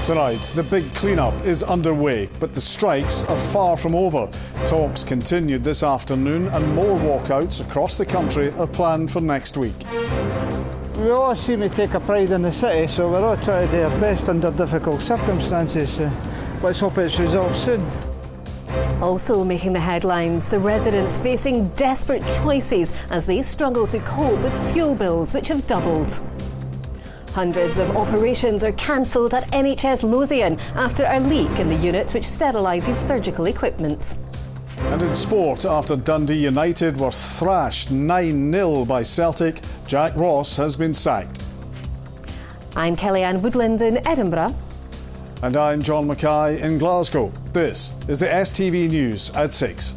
Tonight, the big clean-up is underway, but the strikes are far from over. Talks continued this afternoon and more walkouts across the country are planned for next week. We all seem to take a pride in the city, so we're all trying to do our best under difficult circumstances. Let's hope it's resolved soon. Also making the headlines, the residents facing desperate choices as they struggle to cope with fuel bills which have doubled. Hundreds of operations are cancelled at NHS Lothian after a leak in the unit which sterilises surgical equipment. And in sport, after Dundee United were thrashed 9-0 by Celtic, Jack Ross has been sacked. I'm Kellyanne Woodland in Edinburgh. And I'm John Mackay in Glasgow. This is the STV News at 6.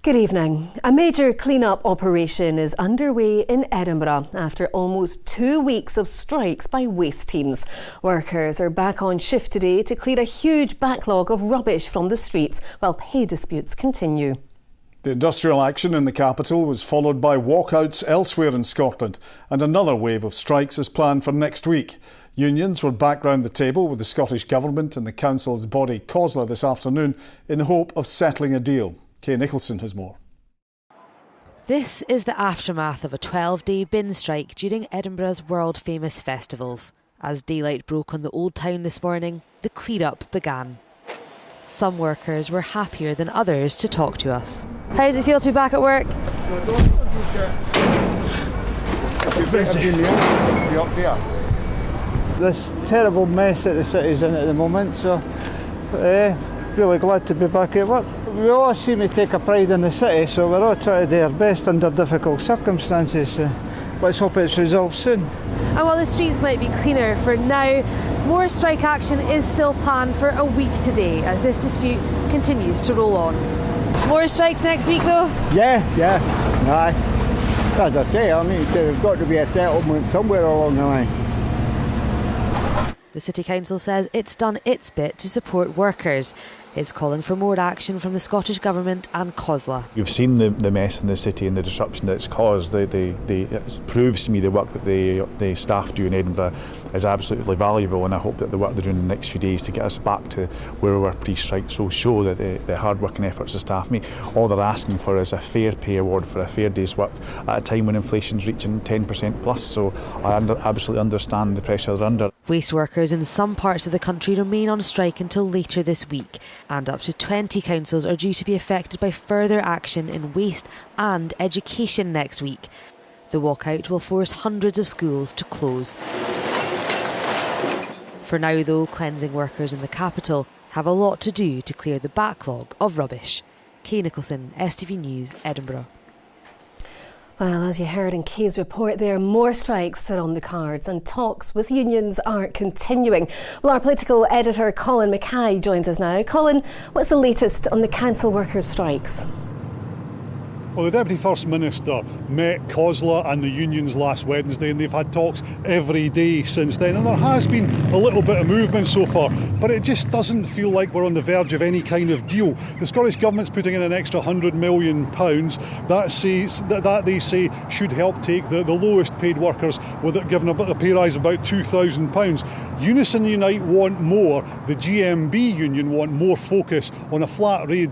Good evening. A major clean-up operation is underway in Edinburgh after almost 2 weeks of strikes by waste teams. Workers are back on shift today to clear a huge backlog of rubbish from the streets while pay disputes continue. The industrial action in the capital was followed by walkouts elsewhere in Scotland, and another wave of strikes is planned for next week. Unions were back round the table with the Scottish Government and the Council's body COSLA this afternoon in the hope of settling a deal. Kay Nicholson has more. This is the aftermath of a 12-day bin strike during Edinburgh's world-famous festivals. As daylight broke on the Old Town this morning, the clear-up began. Some workers were happier than others to talk to us. How does it feel to be back at work? This terrible mess that the city's in at the moment, so really glad to be back at work. We all seem to take a pride in the city, so we're all trying to do our best under difficult circumstances. Let's hope it's resolved soon. And while the streets might be cleaner for now, more strike action is still planned for a week today as this dispute continues to roll on. More strikes next week though? Yeah. Aye. As I say, there's got to be a settlement somewhere along the line. The City Council says it's done its bit to support workers. It's calling for more action from the Scottish Government and COSLA. You've seen the mess in the city and the disruption that it's caused. It proves to me the work that the staff do in Edinburgh is absolutely valuable, and I hope that the work they're doing in the next few days to get us back to where we were pre-strike will show that the hard working efforts of staff make. All they're asking for is a fair pay award for a fair day's work at a time when inflation's reaching 10% plus, so I absolutely understand the pressure they're under. Waste workers in some parts of the country remain on strike until later this week, and up to 20 councils are due to be affected by further action in waste and education next week. The walkout will force hundreds of schools to close. For now though, cleansing workers in the capital have a lot to do to clear the backlog of rubbish. Kay Nicholson, STV News, Edinburgh. Well, as you heard in Kay's report there, more strikes are on the cards and talks with unions are continuing. Well, our political editor Colin Mackay joins us now. Colin, what's the latest on the council workers' strikes? Well, the Deputy First Minister met COSLA and the unions last Wednesday, and they've had talks every day since then. And there has been a little bit of movement so far, but it just doesn't feel like we're on the verge of any kind of deal. The Scottish Government's putting in an extra £100 million that they say should help take the lowest paid workers, with it giving a pay rise of about £2,000. Unison Unite want more. The GMB union want more focus on a flat rate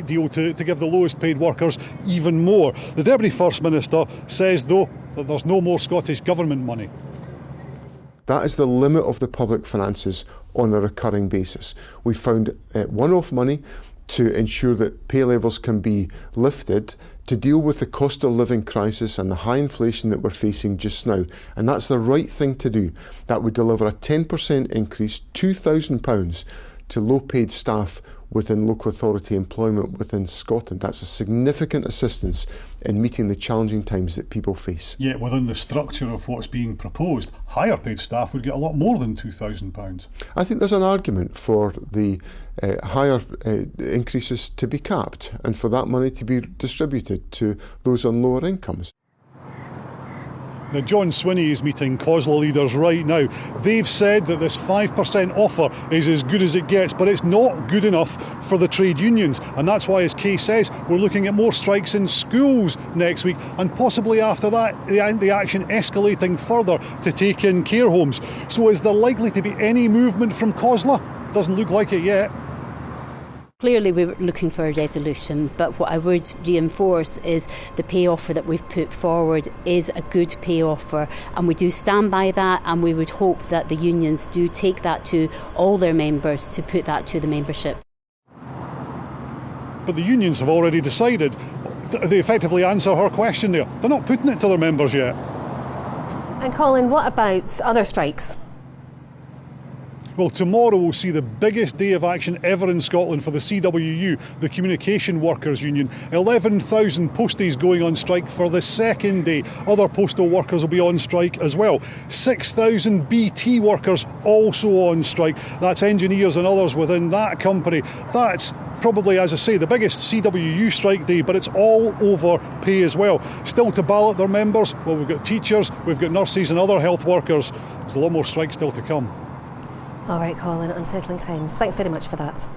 deal to give the lowest paid workers even more. The Deputy First Minister says, though, that there's no more Scottish Government money. That is the limit of the public finances on a recurring basis. We found one-off money to ensure that pay levels can be lifted to deal with the cost of living crisis and the high inflation that we're facing just now. And that's the right thing to do. That would deliver a 10% increase, £2,000 to low-paid staff within local authority employment within Scotland. That's a significant assistance in meeting the challenging times that people face. Yet within the structure of what's being proposed, higher paid staff would get a lot more than £2,000. I think there's an argument for the higher increases to be capped and for that money to be distributed to those on lower incomes. Now, John Swinney is meeting COSLA leaders right now. They've said that this 5% offer is as good as it gets, but it's not good enough for the trade unions. And that's why, as Kay says, we're looking at more strikes in schools next week, and possibly after that, the action escalating further to take in care homes. So is there likely to be any movement from COSLA? Doesn't look like it yet. Clearly we were looking for a resolution, but what I would reinforce is the pay offer that we've put forward is a good pay offer, and we do stand by that, and we would hope that the unions do take that to all their members to put that to the membership. But the unions have already decided. They effectively answer her question there. They're not putting it to their members yet. And Colin, what about other strikes? Well, tomorrow we'll see the biggest day of action ever in Scotland for the CWU, the Communication Workers Union. 11,000 posties going on strike for the second day. Other postal workers will be on strike as well. 6,000 BT workers also on strike. That's engineers and others within that company. That's probably, as I say, the biggest CWU strike day, but it's all over pay as well. Still to ballot their members, well, we've got teachers, we've got nurses and other health workers. There's a lot more strikes still to come. All right, Colin, unsettling times. Thanks very much for that.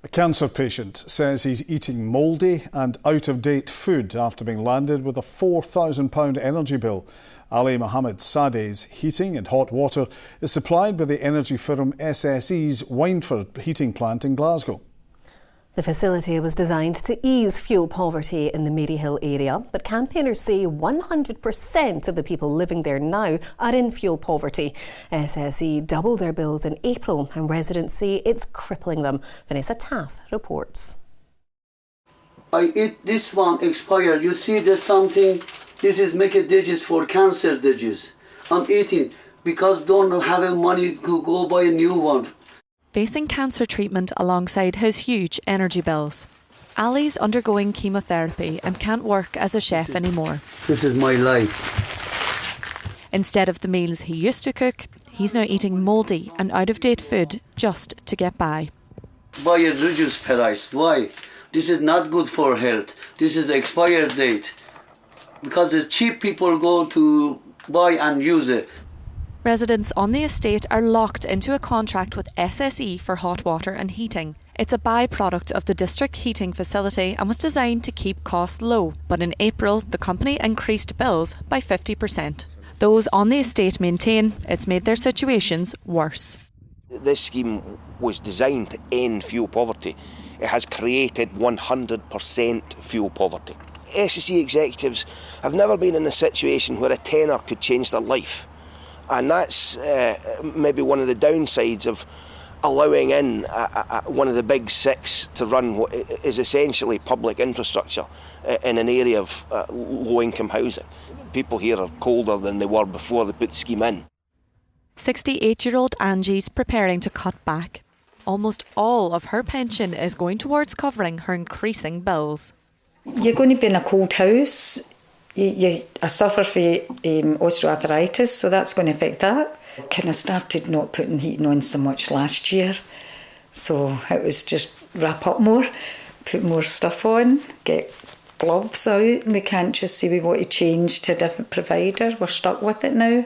A cancer patient says he's eating mouldy and out-of-date food after being landed with a £4,000 energy bill. Ali Mohammed Sadeh's heating and hot water is supplied by the energy firm SSE's Wynford heating plant in Glasgow. The facility was designed to ease fuel poverty in the Maryhill area, but campaigners say 100% of the people living there now are in fuel poverty. SSE doubled their bills in April, and residents say it's crippling them. Vanessa Taff reports. I eat this one expired. You see there's something, this is make a digits for cancer digits. I'm eating because don't have money to go buy a new one. Facing cancer treatment alongside his huge energy bills. Ali's undergoing chemotherapy and can't work as a chef anymore. This is my life. Instead of the meals he used to cook, he's now eating mouldy and out-of-date food just to get by. Buy a reduced price. Why? This is not good for health. This is expired date. Because the cheap people go to buy and use it. Residents on the estate are locked into a contract with SSE for hot water and heating. It's a byproduct of the district heating facility and was designed to keep costs low. But in April, the company increased bills by 50%. Those on the estate maintain it's made their situations worse. This scheme was designed to end fuel poverty. It has created 100% fuel poverty. SSE executives have never been in a situation where a tenner could change their life. And that's maybe one of the downsides of allowing in one of the big six to run what is essentially public infrastructure in an area of low-income housing. People here are colder than they were before they put the scheme in. 68-year-old Angie's preparing to cut back. Almost all of her pension is going towards covering her increasing bills. You're going to be in a cold house. I suffer from osteoarthritis, so that's going to affect that. Kind of started not putting heating on so much last year, so it was just wrap up more, put more stuff on, get gloves out. We can't just say we want to change to a different provider. We're stuck with it now.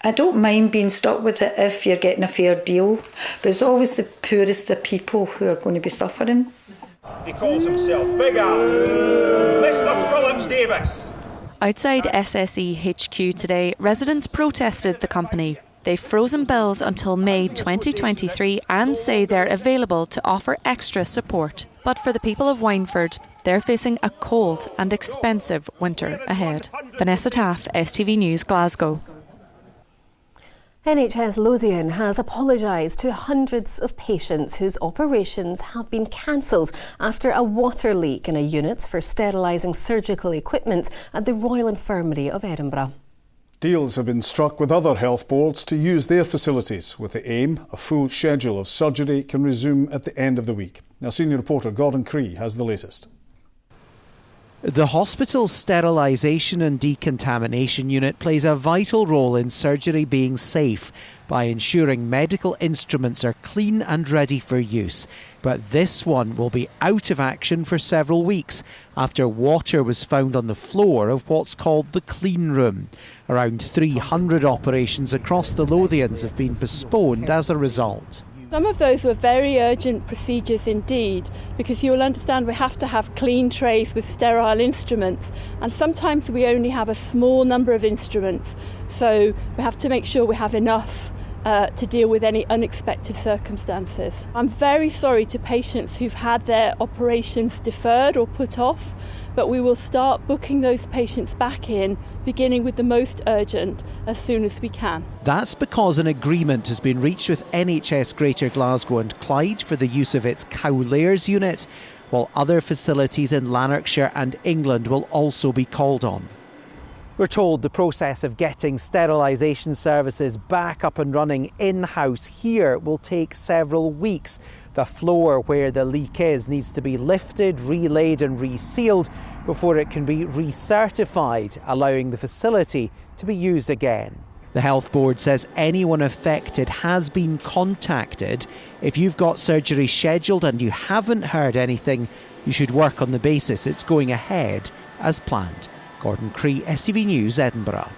I don't mind being stuck with it if you're getting a fair deal, but it's always the poorest of people who are going to be suffering. He calls himself Big Al, Mr. Phillips Davis. Outside SSE HQ today, residents protested the company. They've frozen bills until May 2023 and say they're available to offer extra support. But for the people of Wynford, they're facing a cold and expensive winter ahead. Vanessa Taff, STV News, Glasgow. NHS Lothian has apologised to hundreds of patients whose operations have been cancelled after a water leak in a unit for sterilising surgical equipment at the Royal Infirmary of Edinburgh. Deals have been struck with other health boards to use their facilities, with the aim a full schedule of surgery can resume at the end of the week. Now, senior reporter Gordon Cree has the latest. The hospital's sterilisation and decontamination unit plays a vital role in surgery being safe by ensuring medical instruments are clean and ready for use. But this one will be out of action for several weeks after water was found on the floor of what's called the clean room. Around 300 operations across the Lothians have been postponed as a result. Some of those were very urgent procedures indeed, because you will understand we have to have clean trays with sterile instruments, and sometimes we only have a small number of instruments, so we have to make sure we have enough to deal with any unexpected circumstances. I'm very sorry to patients who've had their operations deferred or put off, but we will start booking those patients back in, beginning with the most urgent, as soon as we can. That's because an agreement has been reached with NHS Greater Glasgow and Clyde for the use of its Cowlairs unit, while other facilities in Lanarkshire and England will also be called on. We're told the process of getting sterilisation services back up and running in-house here will take several weeks. The floor where the leak is needs to be lifted, relaid and resealed before it can be recertified, allowing the facility to be used again. The Health Board says anyone affected has been contacted. If you've got surgery scheduled and you haven't heard anything, you should work on the basis it's going ahead as planned. Gordon Cree, STV News, Edinburgh.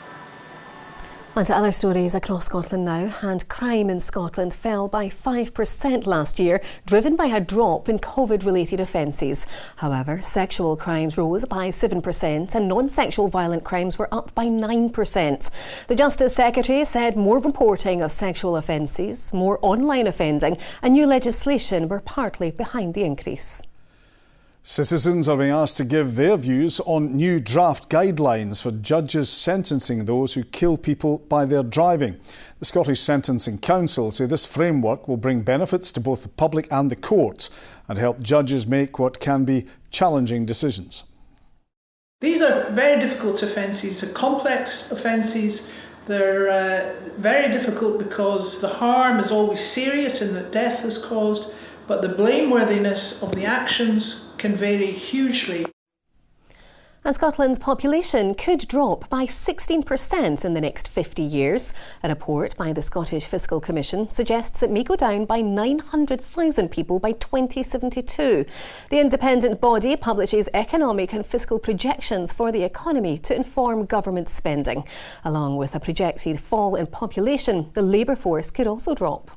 On to other stories across Scotland now, and crime in Scotland fell by 5% last year, driven by a drop in COVID-related offences. However, sexual crimes rose by 7% and non-sexual violent crimes were up by 9%. The Justice Secretary said more reporting of sexual offences, more online offending and new legislation were partly behind the increase. Citizens are being asked to give their views on new draft guidelines for judges sentencing those who kill people by their driving. The Scottish Sentencing Council say this framework will bring benefits to both the public and the courts and help judges make what can be challenging decisions. These are very difficult offences, they're complex offences. They're very difficult because the harm is always serious and that death is caused, but the blameworthiness of the actions can vary hugely. And Scotland's population could drop by 16% in the next 50 years. A report by the Scottish Fiscal Commission suggests it may go down by 900,000 people by 2072. The independent body publishes economic and fiscal projections for the economy to inform government spending. Along with a projected fall in population, the labour force could also drop.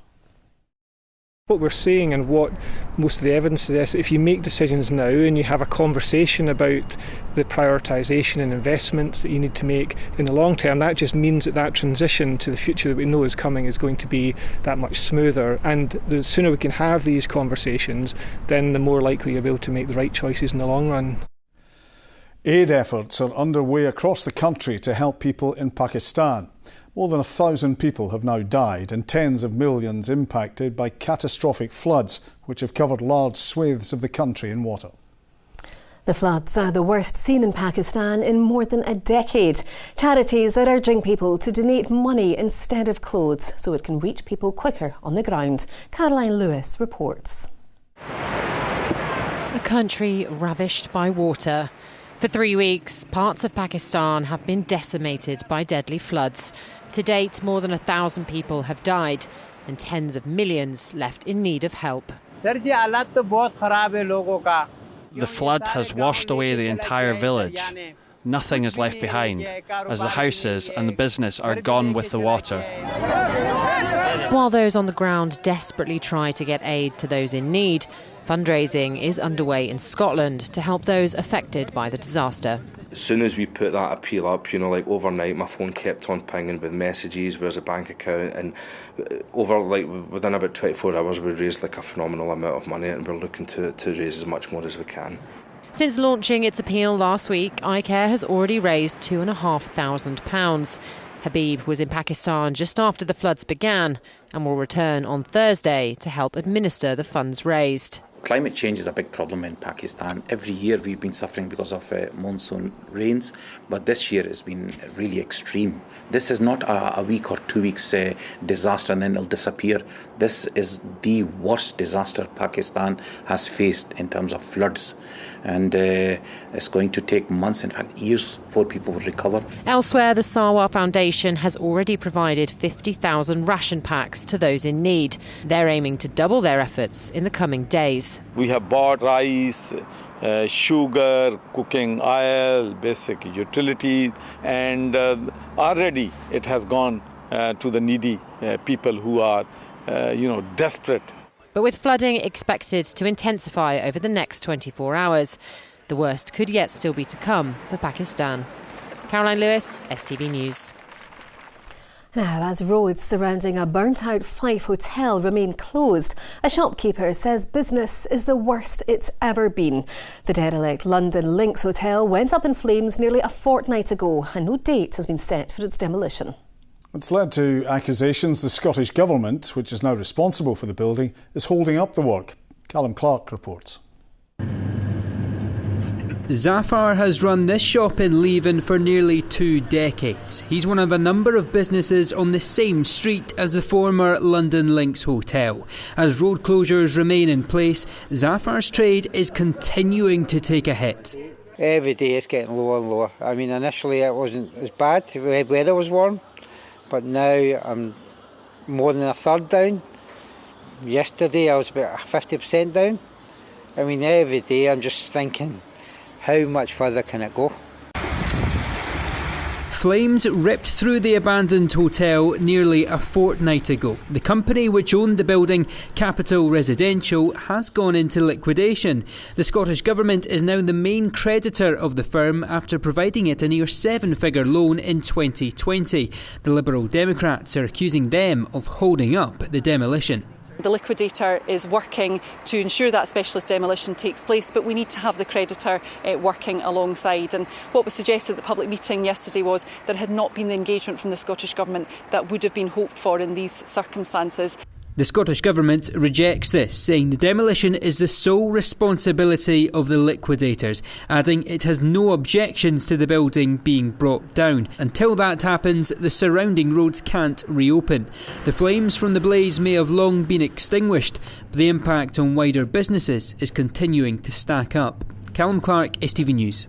What we're seeing and what most of the evidence suggests, if you make decisions now and you have a conversation about the prioritisation and investments that you need to make in the long term, that just means that that transition to the future that we know is coming is going to be that much smoother. And the sooner we can have these conversations, then the more likely you'll be able to make the right choices in the long run. Aid efforts are underway across the country to help people in Pakistan. More than 1,000 people have now died and tens of millions impacted by catastrophic floods which have covered large swathes of the country in water. The floods are the worst seen in Pakistan in more than a decade. Charities are urging people to donate money instead of clothes so it can reach people quicker on the ground. Caroline Lewis reports. A country ravished by water. For 3 weeks, parts of Pakistan have been decimated by deadly floods. To date, more than 1,000 people have died and tens of millions left in need of help. The flood has washed away the entire village. Nothing is left behind, as the houses and the business are gone with the water. While those on the ground desperately try to get aid to those in need, fundraising is underway in Scotland to help those affected by the disaster. As soon as we put that appeal up, overnight my phone kept on pinging with messages, where's a bank account, and within about 24 hours we raised a phenomenal amount of money, and we're looking to raise as much more as we can. Since launching its appeal last week, iCare has already raised £2,500. Habib was in Pakistan just after the floods began and will return on Thursday to help administer the funds raised. Climate change is a big problem in Pakistan. Every year we've been suffering because of monsoon rains, but this year has been really extreme. This is not a week or 2 weeks disaster and then it'll disappear. This is the worst disaster Pakistan has faced in terms of floods. and it's going to take months, in fact years, for people to recover. Elsewhere, the Sarwar Foundation has already provided 50,000 ration packs to those in need. They're aiming to double their efforts in the coming days. We have bought rice, sugar, cooking oil, basic utilities, and already it has gone to the needy people who are, desperate. But with flooding expected to intensify over the next 24 hours, the worst could yet still be to come for Pakistan. Caroline Lewis, STV News. Now, as roads surrounding a burnt-out Fife hotel remain closed, a shopkeeper says business is the worst it's ever been. The derelict London Links Hotel went up in flames nearly a fortnight ago, and no date has been set for its demolition. It's led to accusations the Scottish Government, which is now responsible for the building, is holding up the work. Callum Clark reports. Zafar has run this shop in Leven for nearly 2 decades. He's one of a number of businesses on the same street as the former London Links Hotel. As road closures remain in place, Zafar's trade is continuing to take a hit. Every day it's getting lower and lower. I mean, initially it wasn't as bad, the weather was warm, but now I'm more than a third down. Yesterday I was about 50% down. I mean, every day I'm just thinking, how much further can it go? Flames ripped through the abandoned hotel nearly a fortnight ago. The company which owned the building, Capital Residential, has gone into liquidation. The Scottish Government is now the main creditor of the firm after providing it a near 7-figure loan in 2020. The Liberal Democrats are accusing them of holding up the demolition. The liquidator is working to ensure that specialist demolition takes place, but we need to have the creditor working alongside. And what was suggested at the public meeting yesterday was there had not been the engagement from the Scottish Government that would have been hoped for in these circumstances. The Scottish Government rejects this, saying the demolition is the sole responsibility of the liquidators, adding it has no objections to the building being brought down. Until that happens, the surrounding roads can't reopen. The flames from the blaze may have long been extinguished, but the impact on wider businesses is continuing to stack up. Callum Clark, STV News.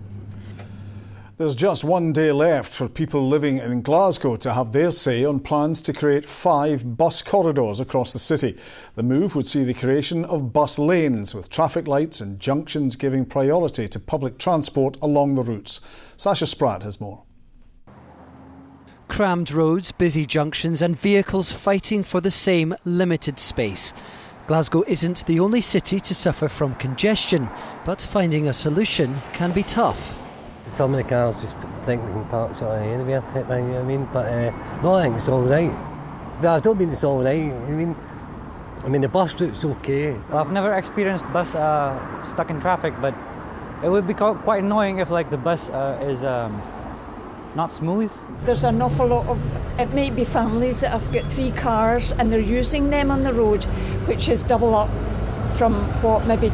There's just 1 day left for people living in Glasgow to have their say on plans to create 5 bus corridors across the city. The move would see the creation of bus lanes with traffic lights and junctions giving priority to public transport along the routes. Sasha Spratt has more. Crammed roads, busy junctions and vehicles fighting for the same limited space. Glasgow isn't the only city to suffer from congestion, but finding a solution can be tough. Some of the cars just think they can park sort of anywhere type thing, you know what I mean? But no, I think it's all right. But I don't mean it's all right, I mean the bus route's okay. I've never experienced bus stuck in traffic, but it would be quite annoying if like the bus is not smooth. There's an awful lot of, it might be families that have got 3 cars and they're using them on the road, which is double up from what, maybe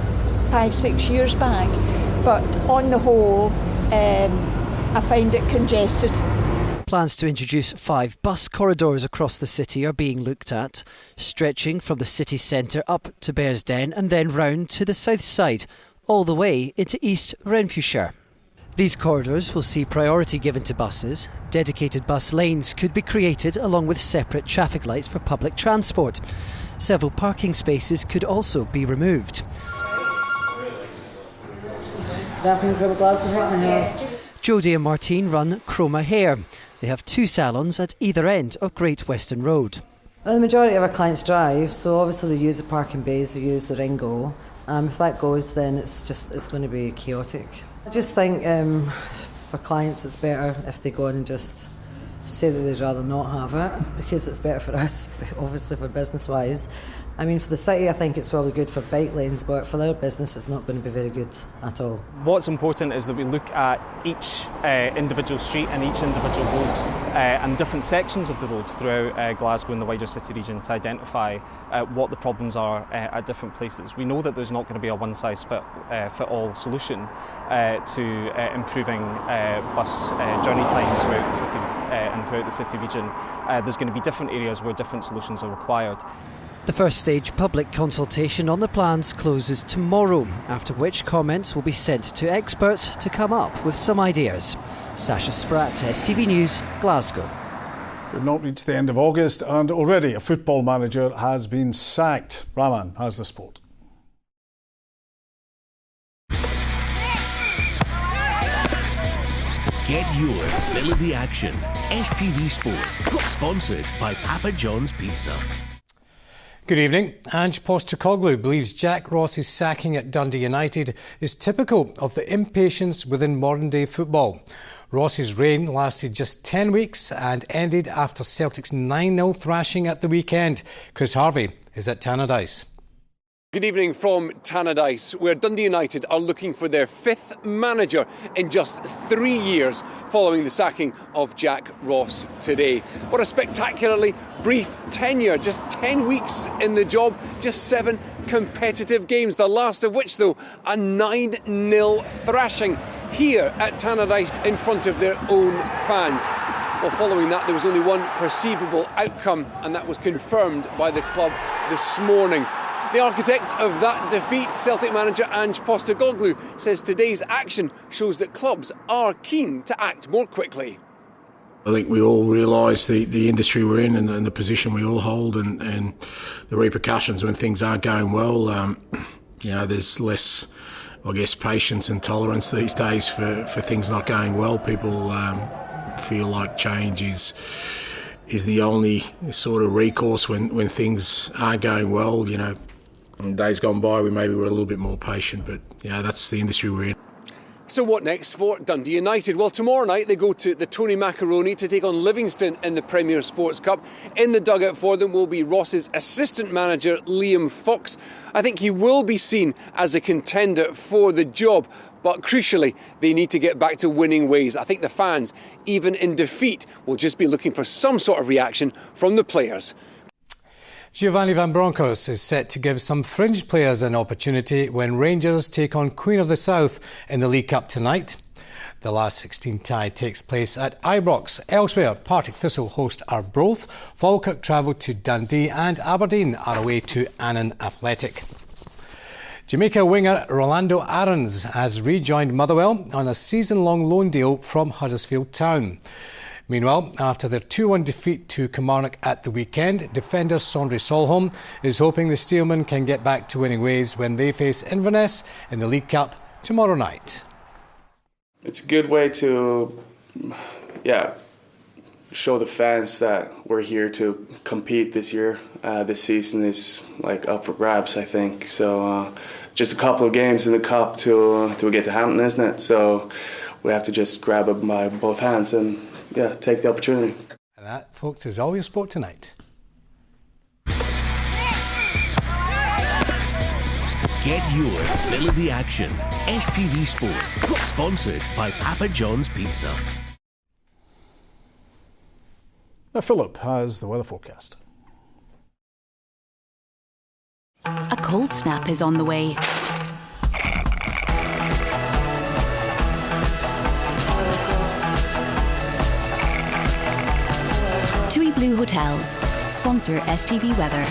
5-6 years back. But on the whole, I find it congested. Plans to introduce 5 bus corridors across the city are being looked at, stretching from the city centre up to Bearsden and then round to the south side, all the way into East Renfrewshire. These corridors will see priority given to buses. Dedicated bus lanes could be created along with separate traffic lights for public transport. Several parking spaces could also be removed. Jodie and Martine run Chroma Hair. They have 2 salons at either end of Great Western Road. Well, the majority of our clients drive, so obviously they use the parking bays, they use the Ringo. If that goes, then it's going to be chaotic. I just think for clients it's better if they go in and just say that they'd rather not have it, because it's better for us, obviously for business-wise. I mean, for the city, I think it's probably good for bike lanes, but for their business, it's not going to be very good at all. What's important is that we look at each individual street and each individual road and different sections of the road throughout Glasgow and the wider city region to identify what the problems are at different places. We know that there's not going to be a one-size-fit-all solution to improving bus journey times throughout the city and throughout the city region. There's going to be different areas where different solutions are required. The first stage public consultation on the plans closes tomorrow, after which comments will be sent to experts to come up with some ideas. Sasha Spratt, STV News, Glasgow. We've not reached the end of August and already a football manager has been sacked. Rahman has the sport. Get your fill of the action. STV Sport, sponsored by Papa John's Pizza. Good evening. Ange Postecoglou believes Jack Ross's sacking at Dundee United is typical of the impatience within modern-day football. Ross's reign lasted just 10 weeks and ended after Celtic's 9-0 thrashing at the weekend. Chris Harvey is at Tannadice. Good evening from Tannadice, where Dundee United are looking for their fifth manager in just 3 years following the sacking of Jack Ross today. What a spectacularly brief tenure, just 10 weeks in the job, just 7 competitive games, the last of which, though, a 9-0 thrashing here at Tannadice in front of their own fans. Well, following that, there was only one perceivable outcome, and that was confirmed by the club this morning. The architect of that defeat, Celtic manager Ange Postecoglou, says today's action shows that clubs are keen to act more quickly. I think we all realise the industry we're in and the position we all hold and the repercussions when things aren't going well. There's less, I guess, patience and tolerance these days for things not going well. People feel like change is the only sort of recourse when things aren't going well. In days gone by, we maybe were a little bit more patient, but that's the industry we're in. So what next for Dundee United? Well, tomorrow night they go to the Tony Macaroni to take on Livingston in the Premier Sports Cup. In the dugout for them will be Ross's assistant manager, Liam Fox. I think he will be seen as a contender for the job, but crucially, they need to get back to winning ways. I think the fans, even in defeat, will just be looking for some sort of reaction from the players. Giovanni Van Bronckhorst is set to give some fringe players an opportunity when Rangers take on Queen of the South in the League Cup tonight. The last 16 tie takes place at Ibrox. Elsewhere, Partick Thistle host Arbroath, Falkirk travel to Dundee and Aberdeen are away to Annan Athletic. Jamaica winger Rolando Aarons has rejoined Motherwell on a season-long loan deal from Huddersfield Town. Meanwhile, after their 2-1 defeat to Kilmarnock at the weekend, defender Sondre Solholm is hoping the Steelmen can get back to winning ways when they face Inverness in the League Cup tomorrow night. It's a good way to, show the fans that we're here to compete this year. This season is up for grabs, I think. So just a couple of games in the Cup till we get to Hampton, isn't it? So we have to just grab it by both hands and take the opportunity. And that, folks, is all your sport tonight. Get your fill of the action. STV Sport, sponsored by Papa John's Pizza. Now Philip has the weather forecast. A cold snap is on the way. TUI Blue Hotels sponsor STV Weather.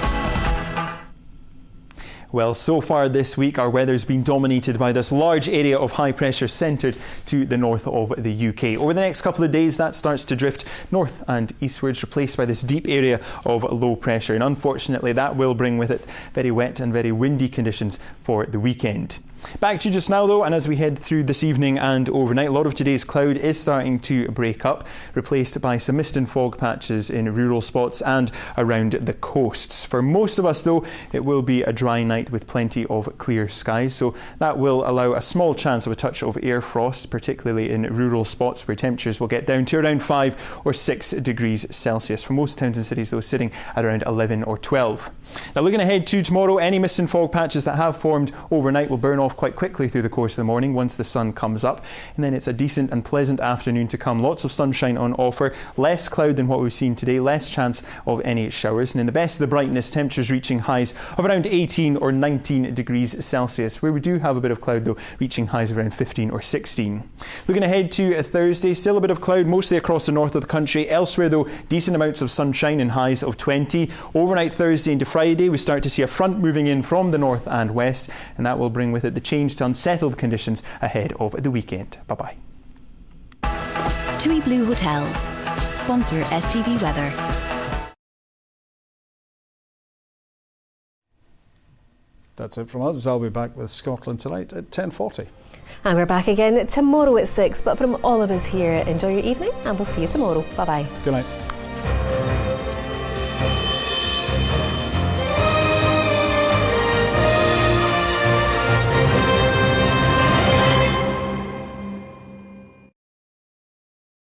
Well, so far this week, our weather's been dominated by this large area of high pressure centred to the north of the UK. Over the next couple of days, that starts to drift north and eastwards, replaced by this deep area of low pressure. And unfortunately, that will bring with it very wet and very windy conditions for the weekend. Back to you just now, though, and as we head through this evening and overnight, a lot of today's cloud is starting to break up, replaced by some mist and fog patches in rural spots and around the coasts. For most of us, though, it will be a dry night with plenty of clear skies, so that will allow a small chance of a touch of air frost, particularly in rural spots where temperatures will get down to around 5 or 6 degrees Celsius. For most towns and cities, though, sitting at around 11 or 12. Now, looking ahead to tomorrow, any mist and fog patches that have formed overnight will burn off off quite quickly through the course of the morning once the sun comes up, and then it's a decent and pleasant afternoon to come. Lots of sunshine on offer, less cloud than what we've seen today, less chance of any showers, and in the best of the brightness, temperatures reaching highs of around 18 or 19 degrees Celsius, where we do have a bit of cloud though, reaching highs of around 15 or 16. Looking ahead to Thursday, still a bit of cloud mostly across the north of the country. Elsewhere though, decent amounts of sunshine and highs of 20. Overnight Thursday into Friday, we start to see a front moving in from the north and west, and that will bring with it the change to unsettled conditions ahead of the weekend. Bye-bye. TUI Blue Hotels, sponsor STV Weather. That's it from us. I'll be back with Scotland Tonight at 10:40. And we're back again tomorrow at 6. But from all of us here, enjoy your evening and we'll see you tomorrow. Bye-bye. Good night.